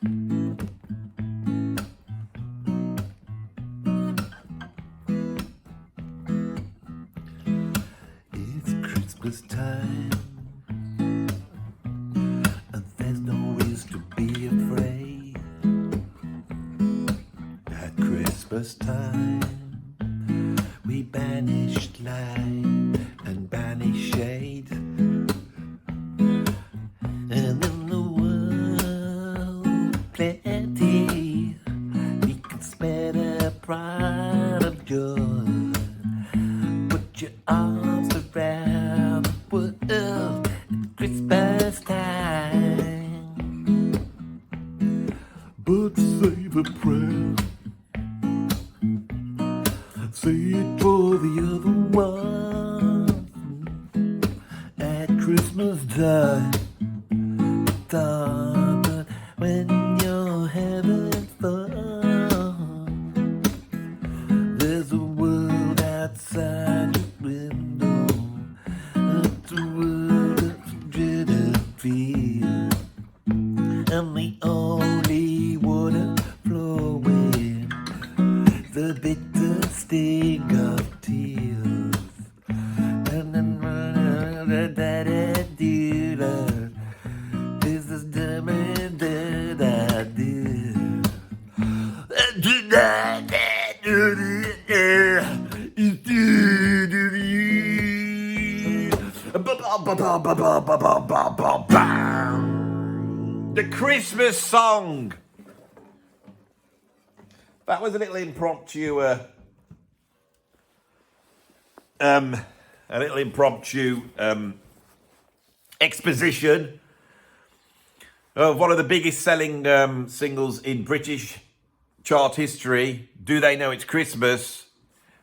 It's Christmas time, and there's no reason to be afraid. At Christmas time, we banished light and banish shade. And in the world plenty, we can spread a pride of joy. Put your arms around the world at Christmas time. But save a prayer, say it for the other one. At Christmas time, but when you're having fun, there's a world outside your window. It's a world of dread and fear, and the only water flowing, the bitter sting of tears. And then is this diamond that I did. The Christmas song. That was a little impromptu, exposition of one of the biggest selling singles in British chart history, Do They Know It's Christmas,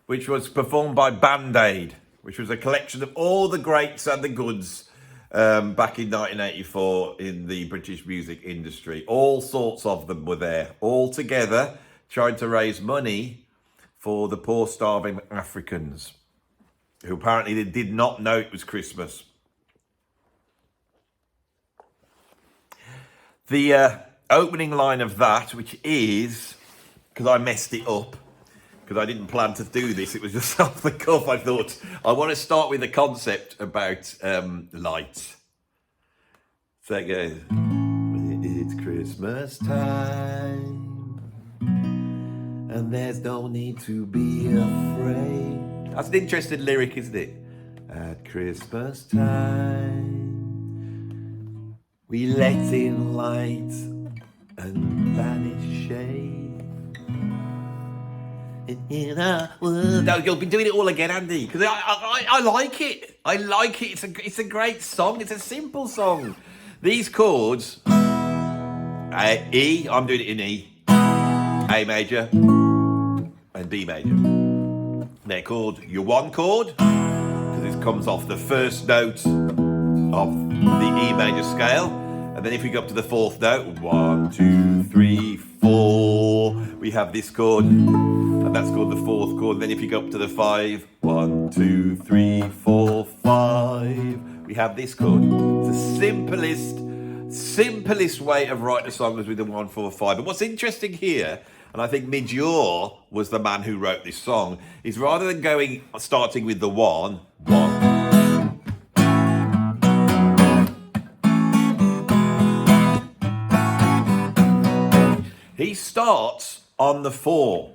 which was performed by Band Aid, which was a collection of all the greats and the goods back in 1984 in the British music industry. All sorts of them were there, all together, trying to raise money for the poor starving Africans, who apparently did not know it was Christmas. The opening line of that, which is, because I messed it up, because I didn't plan to do this, it was just off the cuff. I thought, I want to start with the concept about light. So it goes, it's Christmas time, and there's no need to be afraid. That's an interesting lyric, isn't it? At Christmas time, we let in light and banish shade. In a world. No, you'll be doing it all again, Andy, because I like it. I like it. It's a great song. It's a simple song. These chords, E, I'm doing it in E, A major, and B major. They're called your one chord, because it comes off the first note of the E major scale. And then if we go up to the fourth note, 1, 2, 3, 4, we have this chord, and that's called the fourth chord. And then if you go up to the 5, 1, 2, 3, 4, 5, we have this chord. It's the simplest way of writing a song is with the 1, 4, 5. But what's interesting here, and I think Midge-Ure was the man who wrote this song, is rather than starting with the 1, he starts on the 4.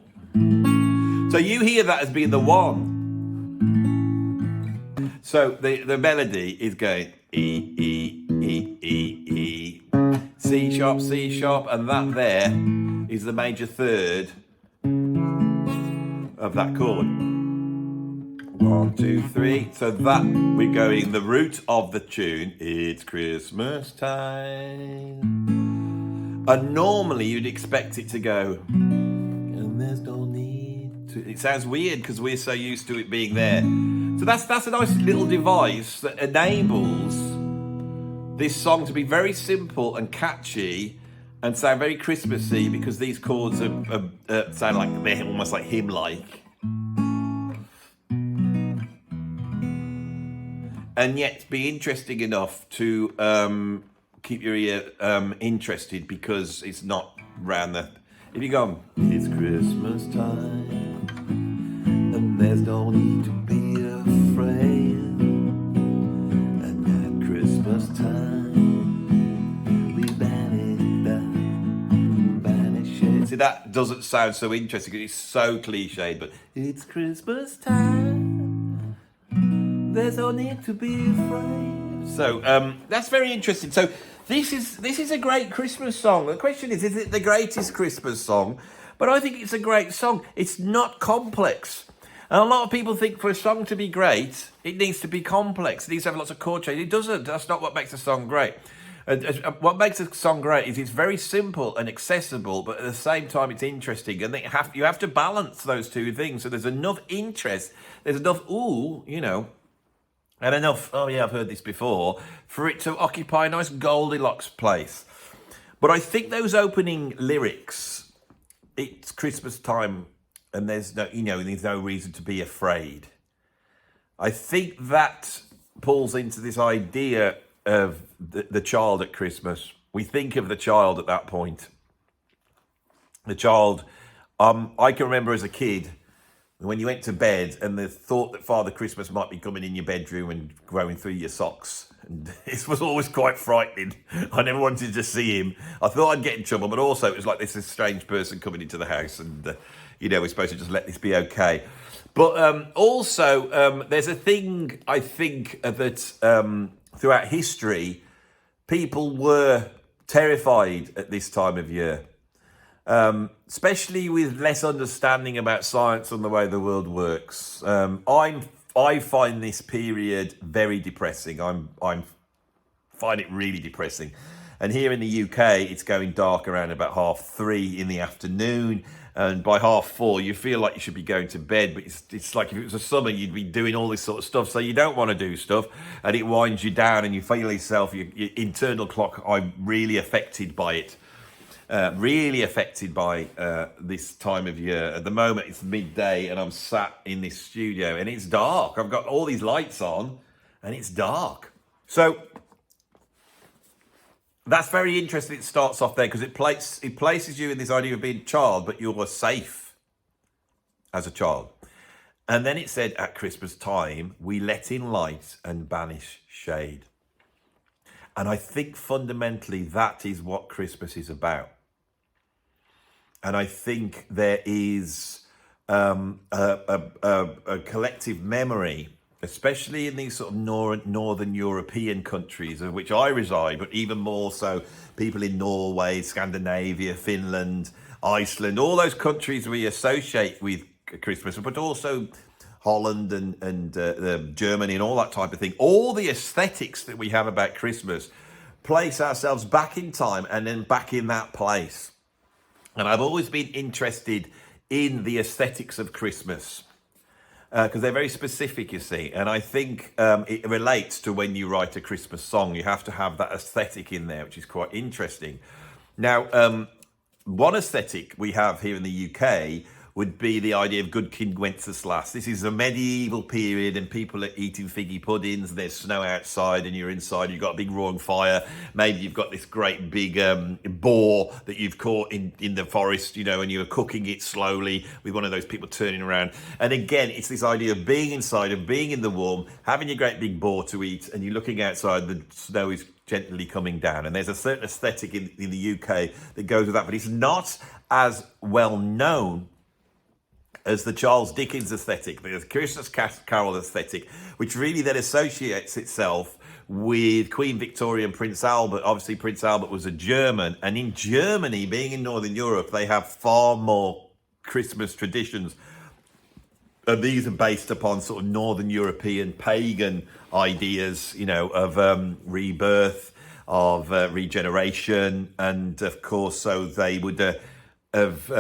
So you hear that as being the 1. So the melody is going E, E, E, E, E, C sharp, and that there is the major third of that chord. 1, 2, 3. So that we're going the root of the tune. It's Christmas time. And normally you'd expect it to go, and there's no need to. It sounds weird because we're so used to it being there. So that's a nice little device that enables this song to be very simple and catchy and sound very Christmassy, because these chords sound like they're almost like hymn-like. And yet be interesting enough to keep your ear interested, because it's not round the... If you go, it's Christmas time, and there's no need to be afraid, and at Christmas time, we banish it. See, that doesn't sound so interesting, because it's so cliched, but it's Christmas time, there's no need to be afraid. So that's very interesting. So this is a great Christmas song. The question is it the greatest Christmas song? But I think it's a great song. It's not complex. And a lot of people think for a song to be great, it needs to be complex. It needs to have lots of chord changes. It doesn't. That's not what makes a song great. What makes a song great is it's very simple and accessible, but at the same time it's interesting. And you have to balance those two things. So there's enough interest, there's enough and enough, oh yeah, I've heard this before, for it to occupy a nice Goldilocks place. But I think those opening lyrics, it's Christmas time and there's no reason to be afraid. I think that pulls into this idea of the child at Christmas. We think of the child at that point. The child, I can remember as a kid, when you went to bed and the thought that Father Christmas might be coming in your bedroom and growing through your socks. And this was always quite frightening. I never wanted to see him. I thought I'd get in trouble, but also it was like this strange person coming into the house and, we're supposed to just let this be okay. But also, there's a thing, I think, that throughout history, people were terrified at this time of year. Especially with less understanding about science and the way the world works. I find this period very depressing. I find it really depressing. And here in the UK, it's going dark around about 3:30 in the afternoon. And by 4:30, you feel like you should be going to bed. But it's like if it was a summer, you'd be doing all this sort of stuff. So you don't want to do stuff. And it winds you down and you feel yourself, your internal clock, I'm really affected by it. Really affected by this time of year. At the moment, it's midday and I'm sat in this studio and it's dark. I've got all these lights on and it's dark. So that's very interesting. It starts off there because it places you in this idea of being a child, but you're safe as a child. And then it said, at Christmas time, we let in light and banish shade. And I think fundamentally that is what Christmas is about. And I think there is a collective memory, especially in these sort of northern European countries, of which I reside, but even more so people in Norway, Scandinavia, Finland, Iceland, all those countries we associate with Christmas, but also Holland and Germany and all that type of thing. All the aesthetics that we have about Christmas place ourselves back in time and then back in that place. And I've always been interested in the aesthetics of Christmas because they're very specific, you see. And I think it relates to when you write a Christmas song. You have to have that aesthetic in there, which is quite interesting. Now, one aesthetic we have here in the UK would be the idea of Good King Wenceslas. This is a medieval period and people are eating figgy puddings, there's snow outside and you're inside, you've got a big roaring fire, maybe you've got this great big boar that you've caught in the forest, and you're cooking it slowly with one of those people turning around. And again, it's this idea of being inside, of being in the warm, having your great big boar to eat, and you're looking outside, the snow is gently coming down. And there's a certain aesthetic in the UK that goes with that, but it's not as well known as the Charles Dickens aesthetic, the Christmas Carol aesthetic, which really then associates itself with Queen Victoria and Prince Albert. Obviously, Prince Albert was a German, and in Germany, being in Northern Europe, they have far more Christmas traditions. And these are based upon sort of Northern European pagan ideas, of rebirth, of regeneration, and of course, so they would have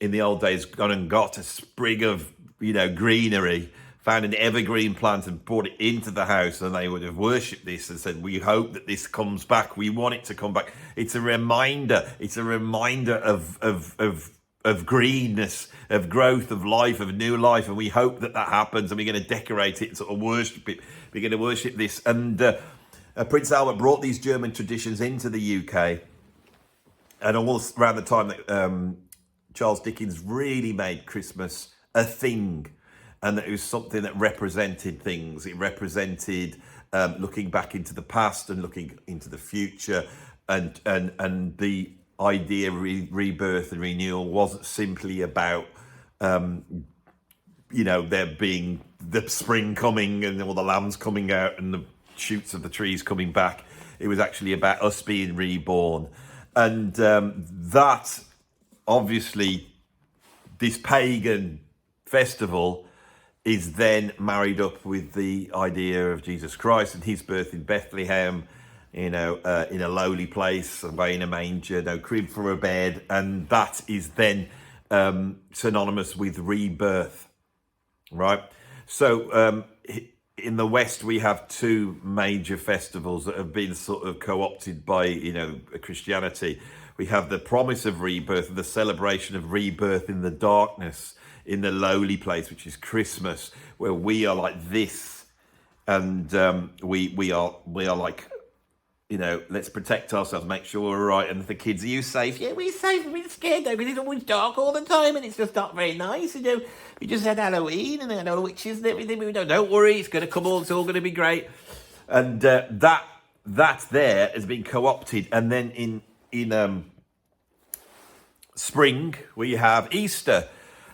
in the old days gone and got a sprig of greenery, found an evergreen plant and brought it into the house, and they would have worshipped this and said, we hope that this comes back, we want it to come back. It's a reminder of greenness, of growth, of life, of new life, and we hope that happens, and we're going to decorate it and sort of worship it. We're going to worship this. And Prince Albert brought these German traditions into the UK, and almost around the time that Charles Dickens really made Christmas a thing, and that it was something that represented things. It represented looking back into the past and looking into the future, and the idea of rebirth and renewal wasn't simply about there being the spring coming and all the lambs coming out and the shoots of the trees coming back. It was actually about us being reborn. And that, obviously, this pagan festival is then married up with the idea of Jesus Christ and his birth in Bethlehem, in a lowly place, away in a manger, no crib for a bed. And that is then synonymous with rebirth, right? So in the West, we have two major festivals that have been sort of co-opted by, Christianity. We have the promise of rebirth and the celebration of rebirth in the darkness, in the lowly place, which is Christmas, where we are like this, and we are like, let's protect ourselves, make sure we're right. And the kids, are you safe? Yeah, we're safe. We're scared though, because it's always dark all the time, and it's just not very nice. We just had Halloween and then all the witches and everything. We don't worry, it's going to come all. It's all going to be great. And that there has been co-opted. And then in spring we have Easter,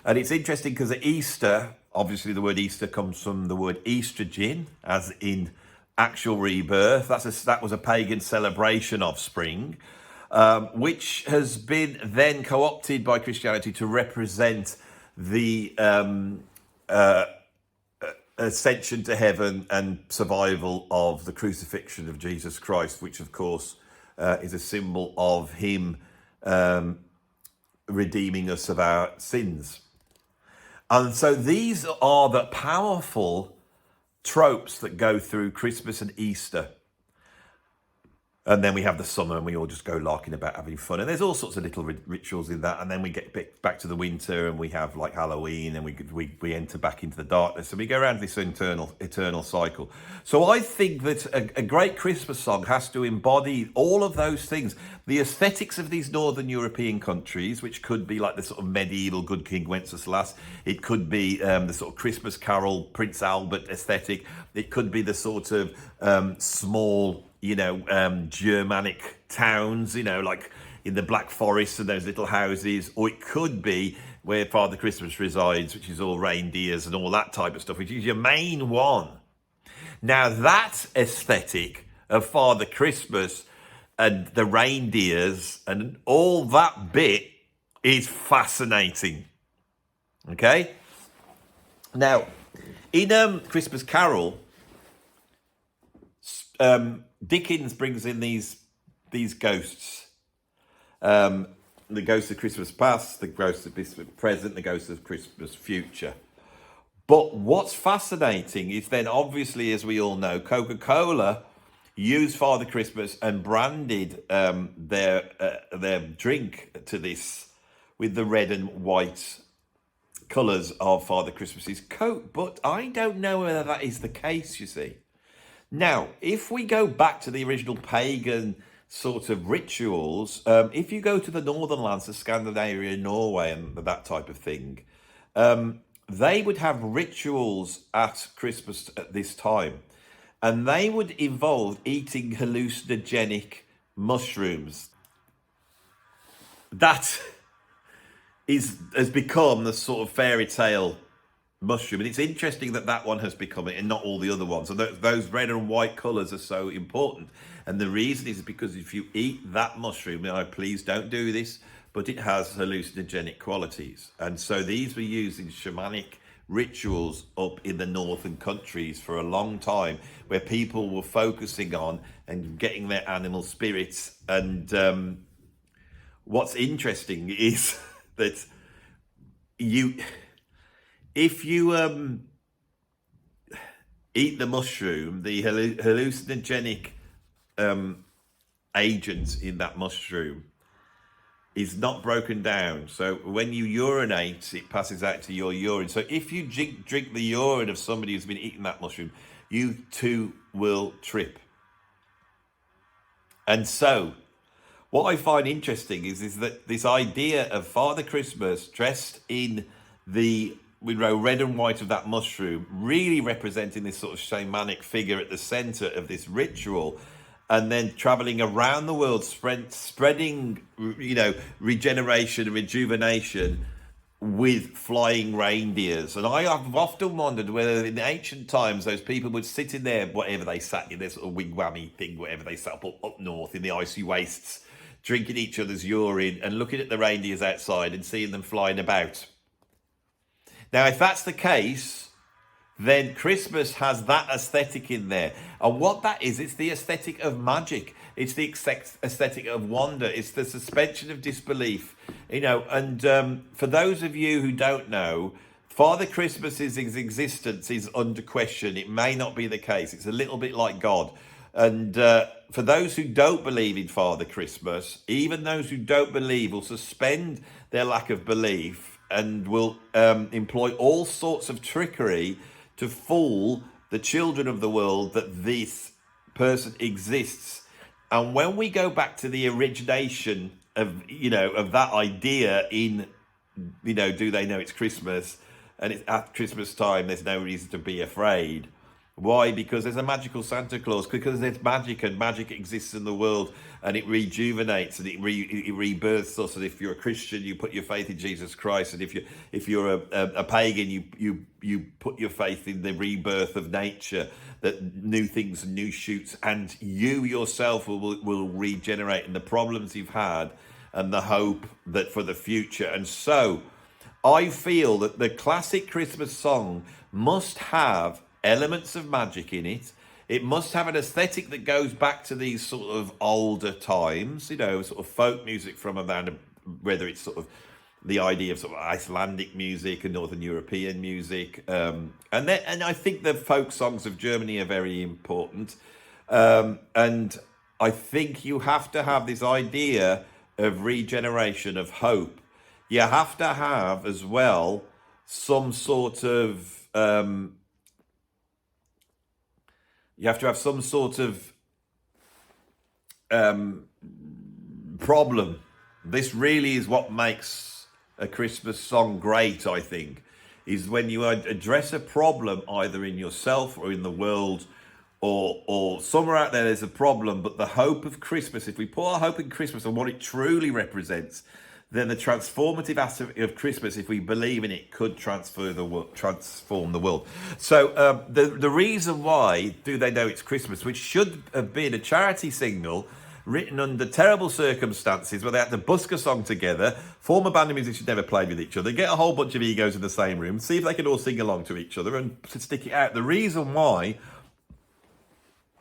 and it's interesting because at Easter, obviously the word Easter comes from the word estrogen, as in actual rebirth. That was a pagan celebration of spring, which has been then co-opted by Christianity to represent the ascension to heaven and survival of the crucifixion of Jesus Christ, which of course is a symbol of him redeeming us of our sins. And so these are the powerful tropes that go through Christmas and Easter. And then we have the summer, and we all just go larking about, having fun. And there's all sorts of little rituals in that. And then we get back to the winter, and we have like Halloween, and we enter back into the darkness, and we go around this eternal cycle. So I think that a great Christmas song has to embody all of those things. The aesthetics of these northern European countries, which could be like the sort of medieval Good King Wenceslas. It could be the sort of Christmas Carol, Prince Albert aesthetic. It could be the sort of small, Germanic towns, like in the Black Forest and those little houses. Or it could be where Father Christmas resides, which is all reindeers and all that type of stuff, which is your main one. Now that aesthetic of Father Christmas and the reindeers and all that bit is fascinating. Okay? Now, in Christmas Carol, Dickens brings in these ghosts. The ghost of Christmas past, the ghost of Christmas present, the ghost of Christmas future. But what's fascinating is then, obviously, as we all know, Coca-Cola used Father Christmas and branded their drink to this with the red and white colours of Father Christmas's coat. But I don't know whether that is the case, you see. Now, if we go back to the original pagan sort of rituals, if you go to the northern lands of Scandinavia, Norway, and that type of thing, they would have rituals at Christmas at this time. And they would involve eating hallucinogenic mushrooms. That has become the sort of fairy tale mushroom. And it's interesting that one has become it and not all the other ones. And those red and white colours are so important. And the reason is because if you eat that mushroom, please don't do this, but it has hallucinogenic qualities. And so these were used in shamanic rituals up in the northern countries for a long time, where people were focusing on and getting their animal spirits. And what's interesting is that if you eat the mushroom, the hallucinogenic agent in that mushroom is not broken down. So when you urinate, it passes out to your urine. So if you drink the urine of somebody who's been eating that mushroom, you too will trip. And so, what I find interesting is that this idea of Father Christmas dressed in the red and white of that mushroom, really representing this sort of shamanic figure at the center of this ritual, and then traveling around the world, spreading, regeneration and rejuvenation with flying reindeers. And I have often wondered whether in ancient times those people would sit in their, whatever they sat in, their sort of wigwammy thing, whatever they sat up north in the icy wastes, drinking each other's urine and looking at the reindeers outside and seeing them flying about. Now, if that's the case, then Christmas has that aesthetic in there. And what that is, it's the aesthetic of magic. It's the aesthetic of wonder. It's the suspension of disbelief. And for those of you who don't know, Father Christmas's existence is under question. It may not be the case. It's a little bit like God. And for those who don't believe in Father Christmas, even those who don't believe will suspend their lack of belief and will employ all sorts of trickery to fool the children of the world that this person exists. And when we go back to the origination of that idea in, do they know it's Christmas? And it's at Christmas time, there's no reason to be afraid. Why? Because there's a magical Santa Claus, because there's magic, and magic exists in the world, and it rejuvenates and it rebirths us. And if you're a Christian, you put your faith in Jesus Christ, and if you're a pagan, you put your faith in the rebirth of nature, that new things and new shoots, and you yourself will regenerate in the problems you've had and the hope that for the future. And so I feel that the classic Christmas song must have elements of magic in it. It must have an aesthetic that goes back to these sort of older times, sort of folk music from around, whether it's sort of the idea of sort of Icelandic music and Northern European music. And I think the folk songs of Germany are very important. And I think you have to have this idea of regeneration, of hope. You have to have as well some sort of problem. This really is what makes a Christmas song great, I think, is when you address a problem either in yourself or in the world, or somewhere out there's a problem, but the hope of Christmas, if we put our hope in Christmas and what it truly represents, then the transformative aspect of Christmas, if we believe in it, could transform the world. So the reason why Do They Know It's Christmas, which should have been a charity signal written under terrible circumstances where they had to busk a song together, form a band of musicians never played with each other, get a whole bunch of egos in the same room, see if they could all sing along to each other and stick it out. The reason why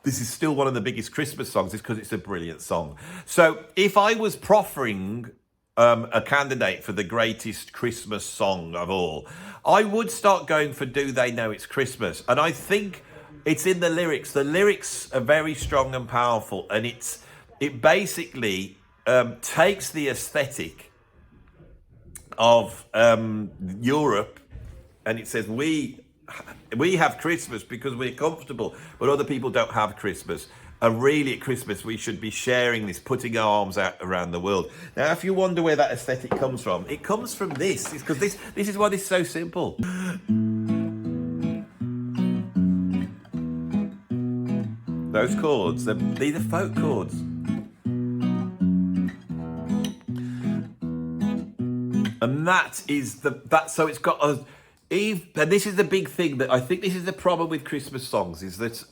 this is still one of the biggest Christmas songs is because it's a brilliant song. So if I was proffering a candidate for the greatest Christmas song of all, I would start going for Do They Know It's Christmas. And I think it's in the lyrics. The lyrics are very strong and powerful, and it basically takes the aesthetic of Europe, and it says we have Christmas because we're comfortable, but other people don't have Christmas. And really at Christmas, we should be sharing this, putting our arms out around the world. Now, if you wonder where that aesthetic comes from, it comes from this. It's because this is why this is so simple. Those chords, these are folk chords. And that is so it's got and this is the big thing that I think this is the problem with Christmas songs, is that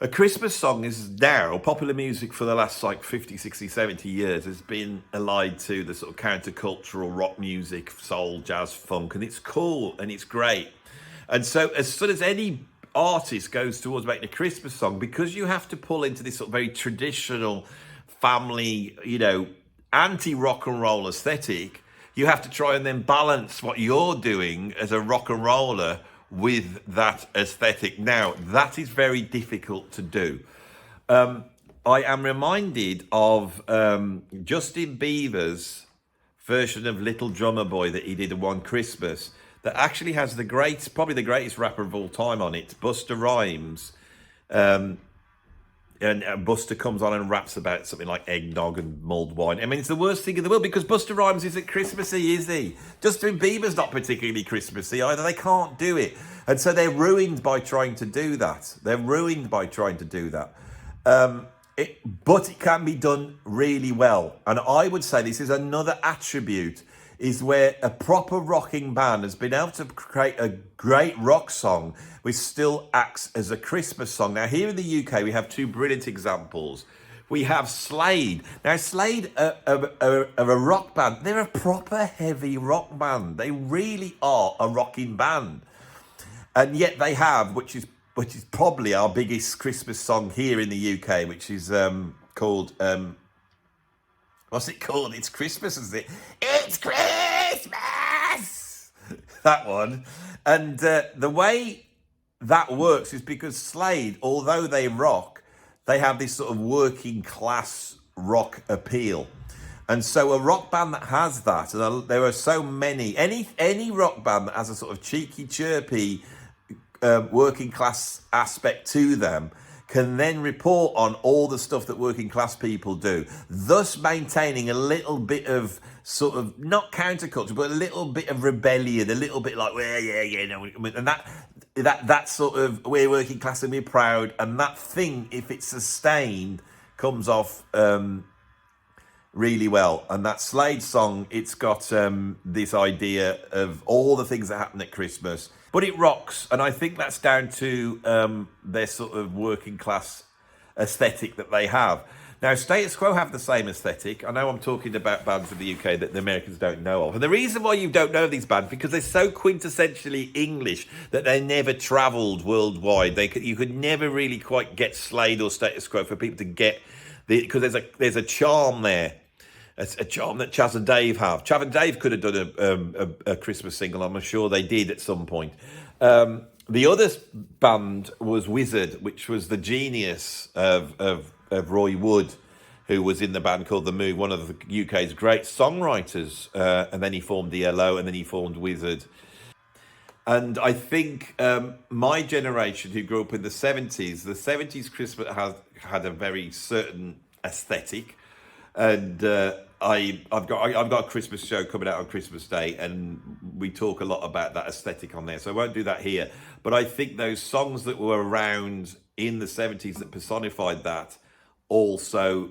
a Christmas song is now popular music for the last 50, 60, 70 years has been allied to the sort of countercultural rock music, soul, jazz, funk, and it's cool and it's great. And so as soon as any artist goes towards making a Christmas song, because you have to pull into this sort of very traditional family, anti-rock and roll aesthetic, you have to try and then balance what you're doing as a rock and roller with that aesthetic. Now, that is very difficult to do. I am reminded of Justin Bieber's version of Little Drummer Boy that he did one Christmas that actually has probably the greatest rapper of all time on it, Busta Rhymes. and Buster comes on and raps about something like eggnog and mulled wine. I mean, it's the worst thing in the world because Buster Rhymes isn't Christmassy, is he? Justin Bieber's not particularly Christmassy either. They can't do it. And so they're ruined by trying to do that. But it can be done really well. And I would say this is another attribute, is where a proper rocking band has been able to create a great rock song which still acts as a Christmas song. Now, here in the UK, we have two brilliant examples. We have Slade. Now, Slade are a rock band. They're a proper heavy rock band. They really are a rocking band. And yet they have, which is probably our biggest Christmas song here in the UK, which is called... what's it called? It's Christmas, isn't it? It's Christmas! That one. And the way that works is because Slade, although they rock, they have this sort of working class rock appeal. And so a rock band that has that, and there are so many, any rock band that has a sort of cheeky, chirpy working class aspect to them can then report on all the stuff that working class people do, thus maintaining a little bit of sort of, not counterculture, but a little bit of rebellion, a little bit like, well, yeah, no, and that sort of, we're working class and we're proud, and that thing, if it's sustained, comes off really well. And that Slade song, it's got this idea of all the things that happen at Christmas, but it rocks, and I think that's down to their sort of working class aesthetic that they have. Now, Status Quo have the same aesthetic. I know I'm talking about bands in the UK that the Americans don't know of. And the reason why you don't know these bands, because they're so quintessentially English that they never travelled worldwide. You could never really quite get Slade or Status Quo for people to get, because there's a charm there. A charm that Chaz and Dave have. Chav and Dave could have done a Christmas single. I'm sure they did at some point. The other band was Wizard, which was the genius of Roy Wood, who was in the band called The Move, one of the UK's great songwriters. And then he formed DLO, and then he formed Wizard. And I think my generation, who grew up in the 70s Christmas had a very certain aesthetic. And I've got a Christmas show coming out on Christmas Day, and we talk a lot about that aesthetic on there, so I won't do that here. But I think those songs that were around in the 70s that personified that also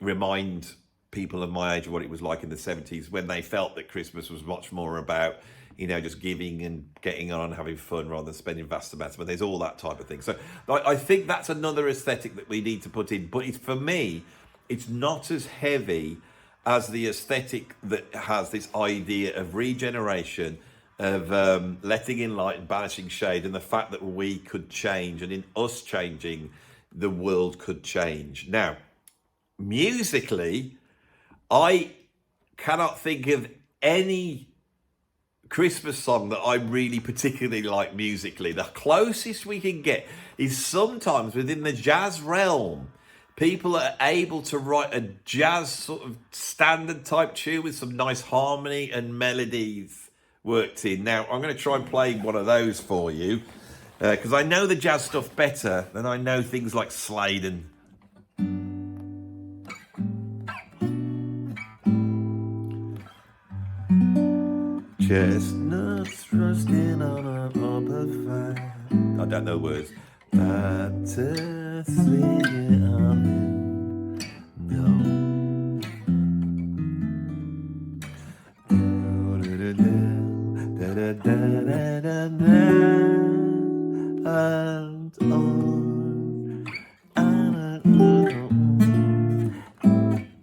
remind people of my age of what it was like in the 70s, when they felt that Christmas was much more about, just giving and getting on and having fun rather than spending vast amounts. But there's all that type of thing. So I think that's another aesthetic that we need to put in. But for me, it's not as heavy as the aesthetic that has this idea of regeneration, of letting in light and banishing shade, and the fact that we could change, and in us changing, the world could change. Now, musically, I cannot think of any Christmas song that I really particularly like musically. The closest we can get is sometimes within the jazz realm. People are able to write a jazz sort of standard type tune with some nice harmony and melodies worked in. Now, I'm going to try and play one of those for you, because I know the jazz stuff better than I know things like Slade and... Chestnuts roasting on a open fire. I don't know the words. Singing of you, no. And on,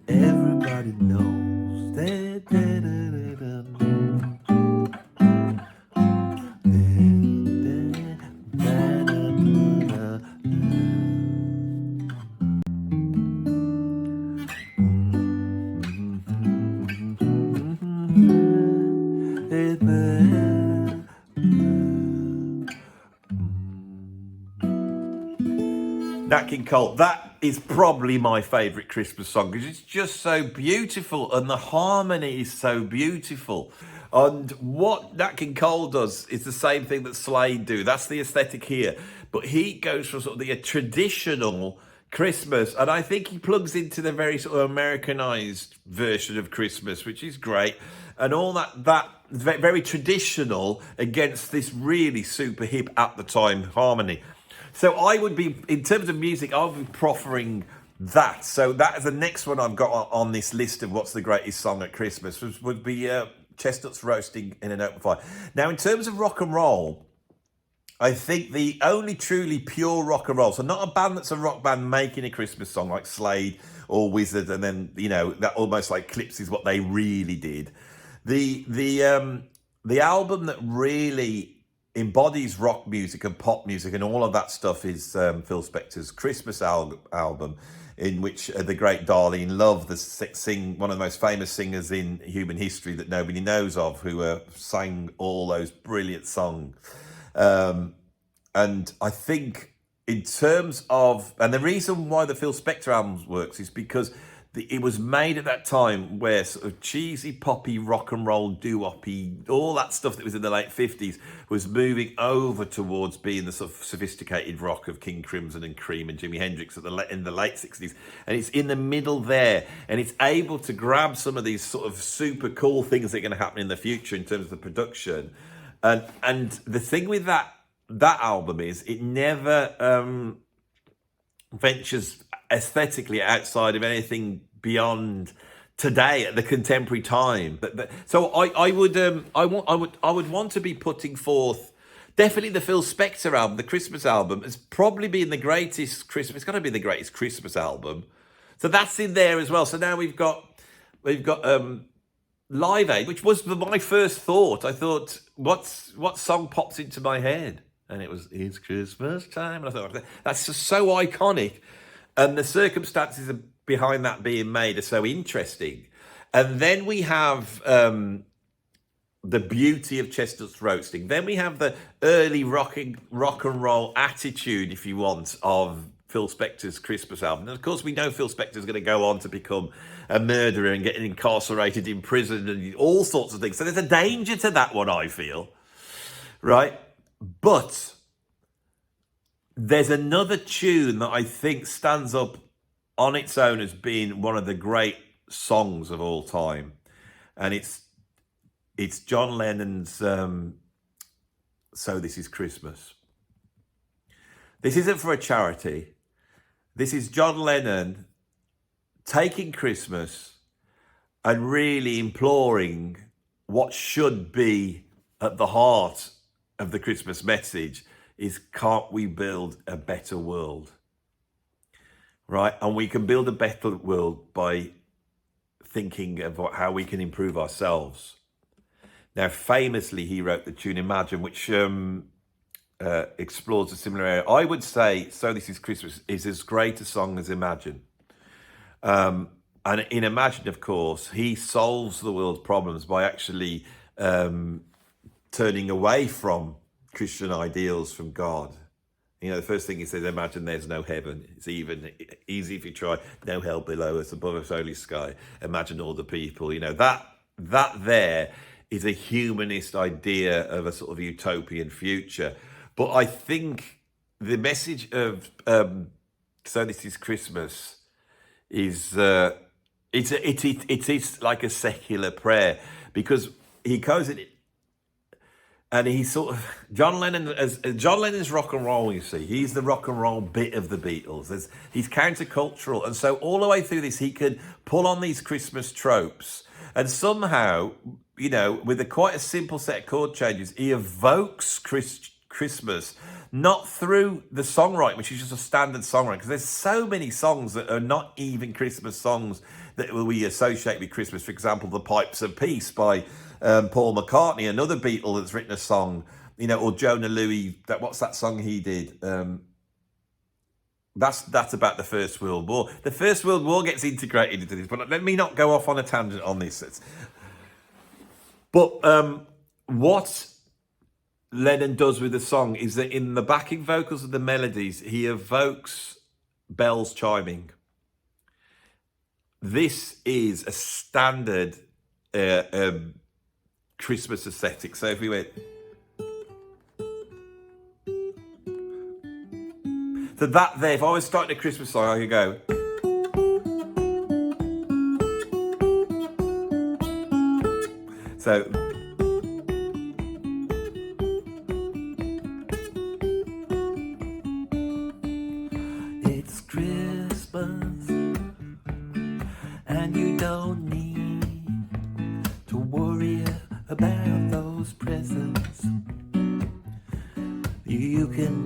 everybody knows that. Nat King Cole, that is probably my favourite Christmas song because it's just so beautiful and the harmony is so beautiful. And what Nat King Cole does is the same thing that Slade do. That's the aesthetic here. but he goes for sort of the traditional Christmas, and I think he plugs into the very sort of Americanized version of Christmas, which is great, and all that very traditional against this really super hip at the time harmony. So I would be, in terms of music, I would be proffering that. So that is the next one I've got on this list of what's the greatest song at Christmas, would be Chestnuts Roasting in an Open Fire. Now, in terms of rock and roll, I think the only truly pure rock and roll, so not a band that's a rock band making a Christmas song like Slade or Wizard, and then, you know, that almost like clips what they really did. The album that really embodies rock music and pop music and all of that stuff is Phil Spector's Christmas album, in which the great Darlene Love, one of the most famous singers in human history that nobody knows of, who sang all those brilliant songs. And I think in terms of, and the reason why the Phil Spector album works is because it was made at that time where sort of cheesy, poppy, rock and roll, doo-woppy, all that stuff that was in the late 50s was moving over towards being the sort of sophisticated rock of King Crimson and Cream and Jimi Hendrix in the late 60s. And it's in the middle there, and it's able to grab some of these sort of super cool things that are going to happen in the future in terms of the production. And the thing with that album is it never ventures aesthetically outside of anything beyond today at the contemporary time. So I would want to be putting forth definitely the Phil Spector album, the Christmas album, as probably being the greatest Christmas. It's got to be the greatest Christmas album. So that's in there as well. So now we've got Live Aid, which was my first thought. I thought, what song pops into my head? And it was It's Christmas Time. And I thought, that's just so iconic. And the circumstances behind that being made are so interesting. And then we have the beauty of Chestnuts Roasting. Then we have the early rock and roll attitude, if you want, of Phil Spector's Christmas album. And of course, we know Phil Spector's going to go on to become a murderer and get incarcerated in prison and all sorts of things. So there's a danger to that one, I feel. Right? But there's another tune that I think stands up on its own as being one of the great songs of all time. And it's John Lennon's So This Is Christmas. This isn't for a charity. This is John Lennon taking Christmas and really imploring what should be at the heart of the Christmas message is, can't we build a better world? Right? And we can build a better world by thinking of how we can improve ourselves. Now, famously, he wrote the tune Imagine, which explores a similar area. I would say So This Is Christmas is as great a song as Imagine. And in Imagine, of course, he solves the world's problems by actually turning away from Christian ideals, from God. You know, the first thing he says, imagine there's no heaven. It's even easy if you try. No hell below us, above us only sky. Imagine all the people. You know, that there is a humanist idea of a sort of utopian future. But I think the message of So This Is Christmas is it is like a secular prayer, because he goes in it. And he's sort of John Lennon's rock and roll. You see, he's the rock and roll bit of the Beatles. He's countercultural, and so all the way through this, he can pull on these Christmas tropes, and somehow, you know, with quite a simple set of chord changes, he evokes Christmas, not through the songwriting, which is just a standard songwriting, because there's so many songs that are not even Christmas songs that we associate with Christmas. For example, "The Pipes of Peace" by Paul McCartney, another Beatle that's written a song, you know, or Jonah Louis. What's that song he did? That's about the First World War. The First World War gets integrated into this, but let me not go off on a tangent on this. But what Lennon does with the song is that in the backing vocals of the melodies, he evokes bells chiming. This is a standard Christmas aesthetic. So if we went, So that there, if I was starting a Christmas song, I could go. So. It's Christmas, and you don't need to worry about those presents. You can.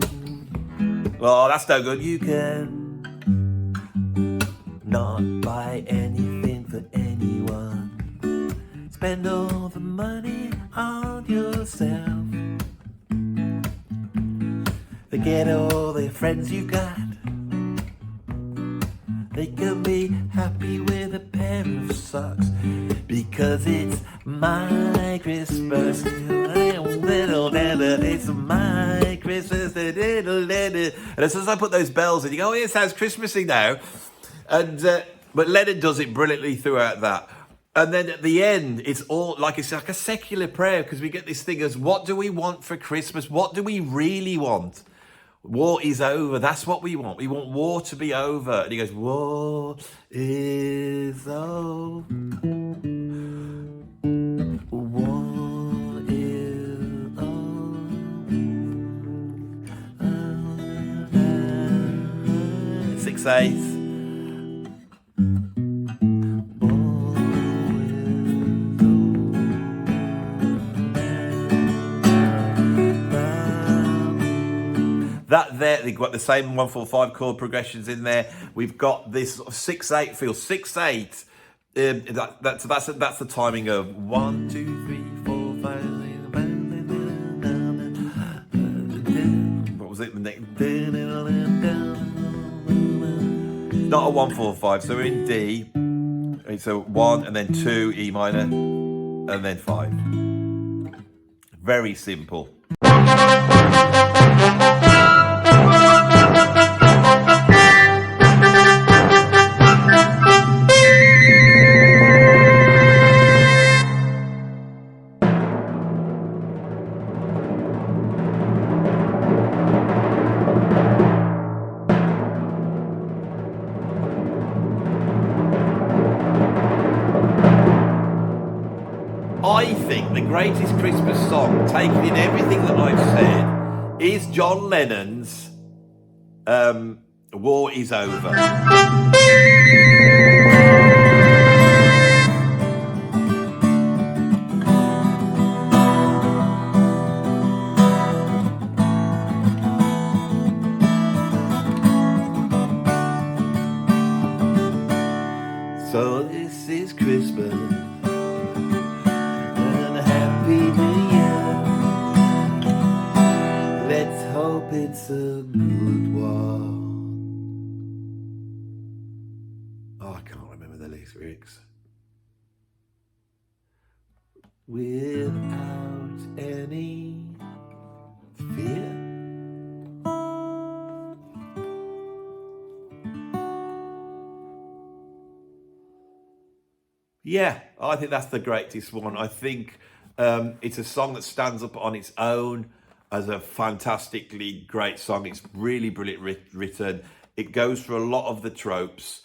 Well, that's no good. You can not buy anything for anyone. Spend all the money on yourself. Forget all the friends you got. They can be happy with a pair of socks because it's my Christmas. It's my Christmas. And as soon as I put those bells in, you go, oh, yeah, it sounds Christmassy now. And but Lennon does it brilliantly throughout that. And then at the end, it's like a secular prayer, because we get this thing as, what do we want for Christmas? What do we really want? War is over. That's what we want. We want war to be over. And he goes, war is over. War is over. 6/8. That there, they've got the same 1-4-5 chord progressions in there. We've got this sort of 6/8 feel. 6/8. That's the timing of 1, 2, 3, 4, 5. What was it? The next. Not a 1-4-5. So we're in D. It's a 1 and then 2 E minor and then 5. Very simple. I think the greatest Christmas song, taking in everything that I've said, is John Lennon's War is Over. So this is Christmas. Let's hope it's a good one. Oh, I can't remember the lyrics. Without any fear. Yeah, I think that's the greatest one. I think it's a song that stands up on its own as a fantastically great song. It's really brilliant written. It goes for a lot of the tropes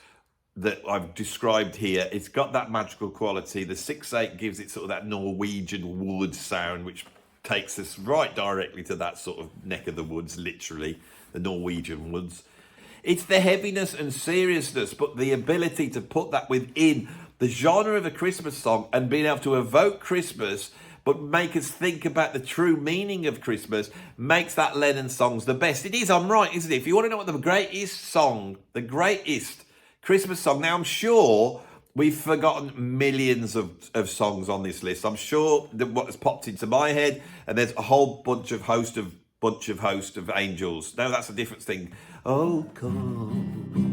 that I've described here. It's got that magical quality. The 6/8 gives it sort of that Norwegian wood sound, which takes us right directly to that sort of neck of the woods, literally, the Norwegian woods. It's the heaviness and seriousness, but the ability to put that within the genre of a Christmas song and being able to evoke Christmas but make us think about the true meaning of Christmas makes that Lennon songs the best. It is, I'm right, isn't it? If you want to know what the greatest song, the greatest Christmas song, now I'm sure we've forgotten millions of songs on this list. I'm sure that what has popped into my head, and there's a whole bunch of host of angels. No, that's a different thing. Oh, come,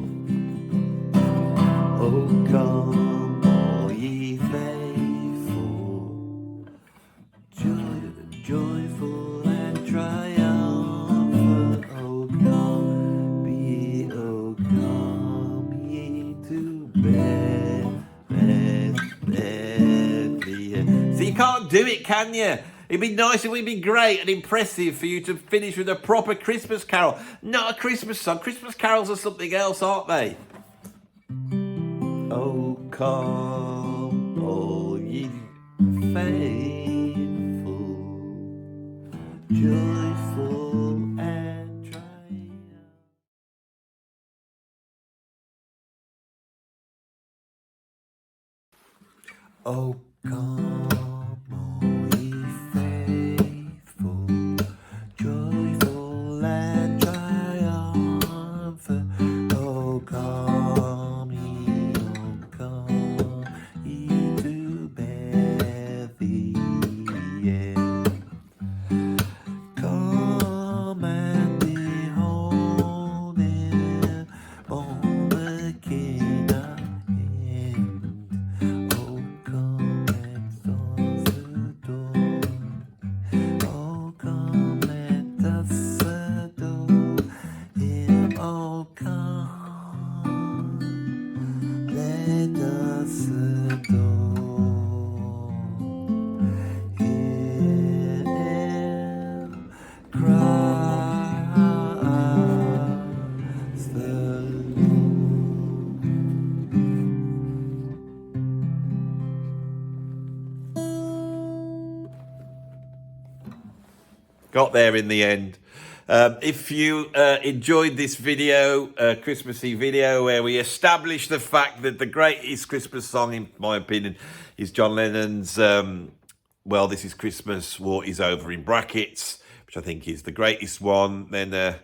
all ye faithful, joyful and triumphant. Oh, come ye to Bethlehem. See, you can't do it, can you? It'd be nice, it would be great and impressive for you to finish with a proper Christmas carol. Not a Christmas song. Christmas carols are something else, aren't they? Oh, come, all ye faithful, joyful and triumphant. Oh, come, all ye faithful, joyful and triumphant. Oh, come ye to Bethlehem. Come and behold him, born the King of Kings. Oh, come let us adore. Oh, come let us adore him. Oh, come, let us adore him. Christ the Lord. Got there in the end. If you enjoyed this video, Christmassy video, where we establish the fact that the greatest Christmas song, in my opinion, is John Lennon's Well, This Is Christmas, War Is Over in brackets, which I think is the greatest one, then if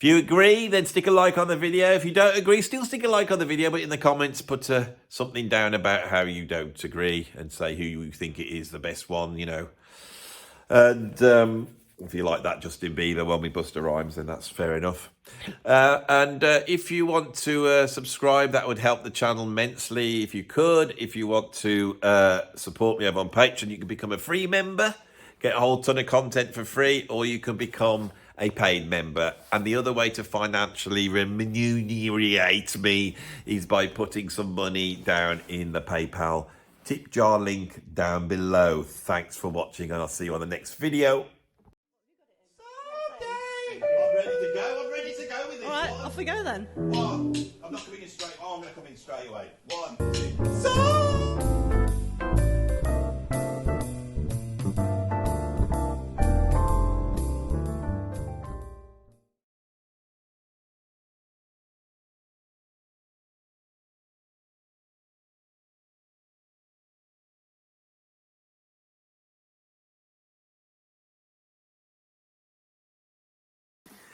you agree, then stick a like on the video. If you don't agree, still stick a like on the video, but in the comments, put something down about how you don't agree and say who you think it is the best one, you know. And if you like that Justin Bieber one with Busta Rhymes, then that's fair enough. And if you want to subscribe, that would help the channel immensely if you could. If you want to support me over on Patreon, you can become a free member, get a whole ton of content for free, or you can become a paid member. And the other way to financially remunerate me is by putting some money down in the PayPal tip jar link down below. Thanks for watching, and I'll see you on the next video. I'm ready to go with this. Alright, off we go then. One. I'm not coming in straight. Oh, I'm going to come in straight away. 1, 2, 3.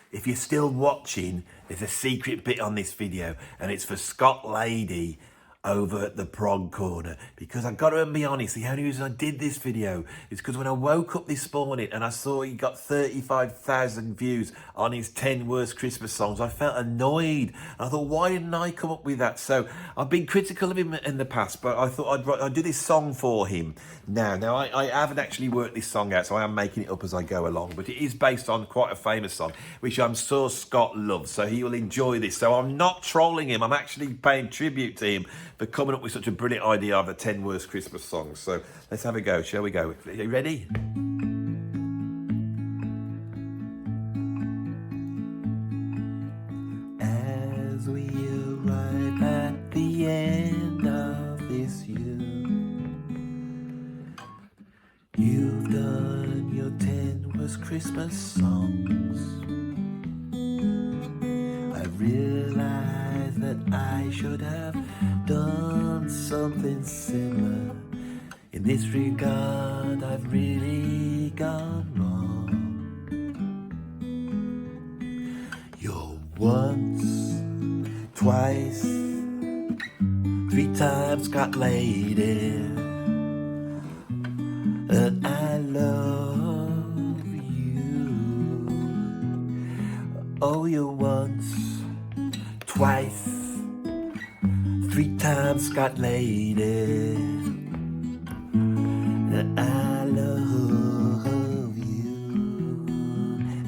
If you're still watching, there's a secret bit on this video, and it's for Scott Lady over at the Prog Corner, because I've got to be honest, the only reason I did this video is because when I woke up this morning and I saw he got 35,000 views on his 10 worst Christmas songs, I felt annoyed. I thought, why didn't I come up with that? So I've been critical of him in the past, but I thought I'd do this song for him now. Now, I haven't actually worked this song out, so I am making it up as I go along, but it is based on quite a famous song, which I'm sure Scott loves, so he will enjoy this. So I'm not trolling him, I'm actually paying tribute to him for coming up with such a brilliant idea of the 10 worst Christmas songs. So let's have a go, shall we go? Are you ready? As we arrive at the end of this year, you've done your 10 worst Christmas songs. I realize that I should have done something similar. In this regard, I've really gone wrong. You're once, twice, 3 times got laid in, and I love you. Oh, you're once, twice, 3 times got laid in, and I love you.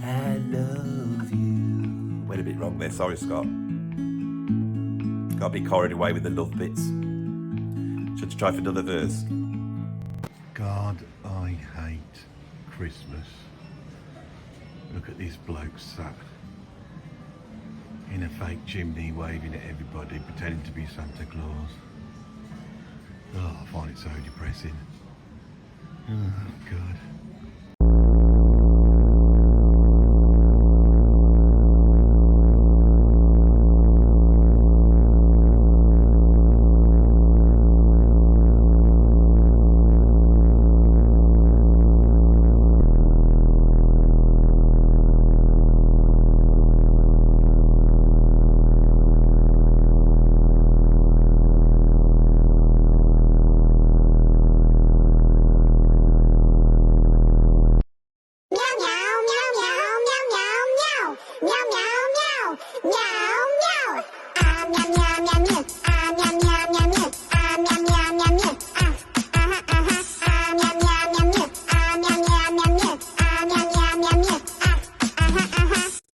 I love you. Went a bit wrong there, sorry Scott. Got a bit carried away with the love bits. Should try for another verse. God I hate. Christmas. Look at this bloke sat in a fake chimney waving at everybody, pretending to be Santa Claus. Oh, I find it so depressing. Oh, God. Meow, meow, meow, meow, meow, meow, meow, meow, meow, meow.